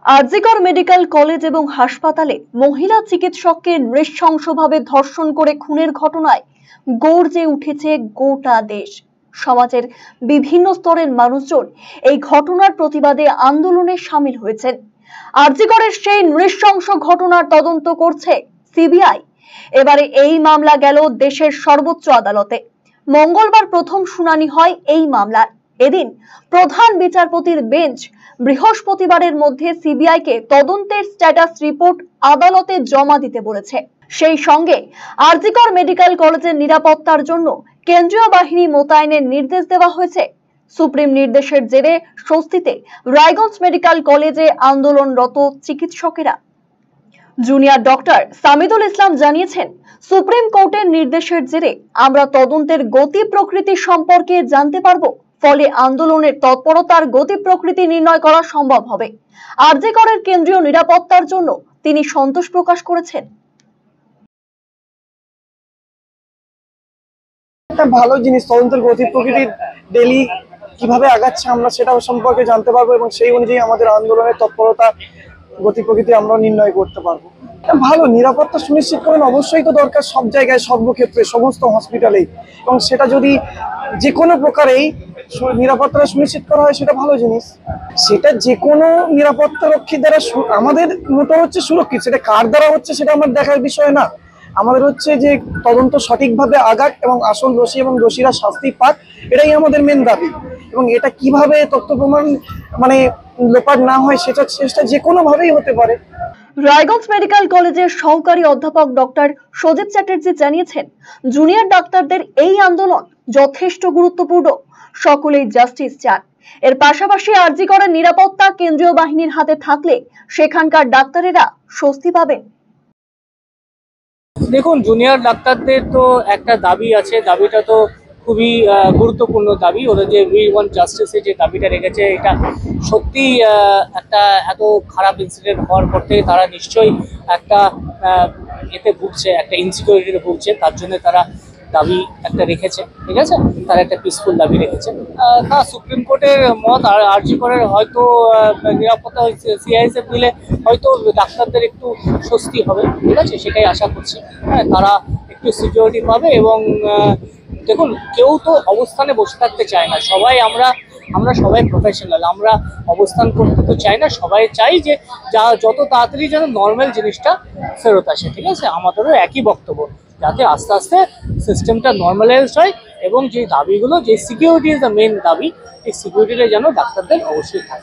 RG Kar medical college এবং হাসপাতালে মহিলা চিকিৎসককে নৃশংসভাবে ধর্ষণ করে খুনের ঘটনায় গর্জে উঠেছে গোটা দেশ। সমাজের বিভিন্ন স্তরের মানুষজন এই ঘটনার প্রতিবাদে আন্দোলনে সামিল হয়েছেন। আরজিকরের সেই নৃশংস ঘটনার তদন্ত করছে সিবিআই। এবারে এই মামলা গেল দেশের সর্বোচ্চ আদালতে। মঙ্গলবার প্রথম শুনানি হয় এই মামলার। এদিন প্রধান বিচারপতির বেঞ্চ বৃহস্পতিবারের মধ্যে সিবিআই কে তদন্তের স্ট্যাটাস রিপোর্ট আদালতে জমা দিতে বলেছে। সেই সঙ্গে আরজিকর মেডিকেল কলেজের নিরাপত্তার জন্য কেন্দ্রীয় বাহিনী মোতায়েনের নির্দেশ দেওয়া হয়েছে। সুপ্রিম নির্দেশের জেরে স্বস্তিতে রায়গঞ্জ মেডিকেল কলেজে আন্দোলনরত চিকিৎসকেরা। জুনিয়র ডক্টর সামিদুল ইসলাম জানিয়েছেন, সুপ্রিম কোর্টের নির্দেশের জেরে আমরা তদন্তের গতি প্রকৃতি সম্পর্কে জানতে পারবো। ফলে আন্দোলনের তৎপরতার গতি প্রকৃতি নির্ণয় করা সম্ভব হবে। আরজিকরের কেন্দ্রীয় নিরাপত্তার জন্য তিনি সন্তোষ প্রকাশ করেছেন। একটা ভালো জিনিস, তদন্তের গতি প্রকৃতির ডেলি কিভাবে আগাচ্ছে আমরা সেটা সম্পর্কে জানতে পারবো এবং সেই অনুযায়ী আমাদের আন্দোলনের তৎপরতা গতি প্রকৃতি আমরা নির্ণয় করতে পারবো। ভালো নিরাপত্তা সুনিশ্চিত করেন অবশ্যই তো দরকার, সব জায়গায় সর্বক্ষেত্রে সমস্ত হসপিটালেই, এবং সেটা যদি যে কোনো প্রকারেই নিরাপত্তা সুনিশ্চিত করা হয় সেটা ভালো জিনিস। সেটা যে কোনো নিরাপত্তা রক্ষী দ্বারা আমাদের মোটো হচ্ছে সুরক্ষিত, সেটা কার দ্বারা হচ্ছে সেটা আমার দেখার বিষয় না। আমাদের হচ্ছে যে তদন্ত সঠিকভাবে আগাক এবং আসল দোষী এবং দোষীরা শাস্তি পাক, এটাই আমাদের মেন দাবি। এবং এটা কিভাবে তথ্য প্রমাণ লোপাট না হয় সেটা চেষ্টা যে কোনো ভাবেই হতে পারে। রায়গঞ্জ মেডিকেল কলেজের সহকারী অধ্যাপক ডক্টর সজিত চ্যাটার্জি জানিয়েছেন, জুনিয়র ডাক্তারদের এই আন্দোলন যথেষ্ট গুরুত্বপূর্ণ। সকলেই জাস্টিস চান। এর পাশাপাশি আরজিকরের নিরাপত্তা কেন্দ্রীয় বাহিনীর হাতে থাকলে সেখানকার ডাক্তারেরা স্বস্তি পাবেন। দেখুন, জুনিয়র ডাক্তারদের তো একটা দাবি আছে, দাবিটা তো খুবই গুরুত্বপূর্ণ দাবি। ওরা যে উই ওয়ান্ট জাস্টিসে যে দাবিটা রেখেছে, এটা সত্যি একটা এত খারাপ ইনসিডেন্ট হওয়ার পর থেকে তারা নিশ্চয়ই একটা এতে ভুগছে, একটা ইনসিকিউরিটিতে ভুগছে। তার জন্য তারা দাবি একটা রেখেছে, ঠিক আছে, তারা একটা পিসফুল দাবি রেখেছে। তা সুপ্রিম কোর্টের মত আর আরজিকরের হয়তো নিরাপত্তা সিআইএসএফ মিলে হয়তো ডাক্তারদের একটু স্বস্তি হবে, ঠিক আছে, সেটাই আশা করছি। হ্যাঁ, তারা একটু সিকিউরিটি পাবে। এবং দেখুন, কেউ তো অবস্থানে বসে থাকতে চায় না, সবাই আমরা সবাই প্রফেশনাল, আমরা অবস্থান করতে তো চাই না। সবাই চাই যে যত তাড়াতাড়ি যেন নর্মাল জিনিসটা ফেরত আসে, ঠিক আছে। আমাদেরও একই বক্তব্য, যাতে আস্তে আস্তে সিস্টেমটা নর্মালাইজড হয় এবং যে দাবিগুলো, যে সিকিউরিটি ইজ দ্য মেন দাবি, এই সিকিউরিটিটা যেন ডাক্তারদের অবশ্যই থাকে।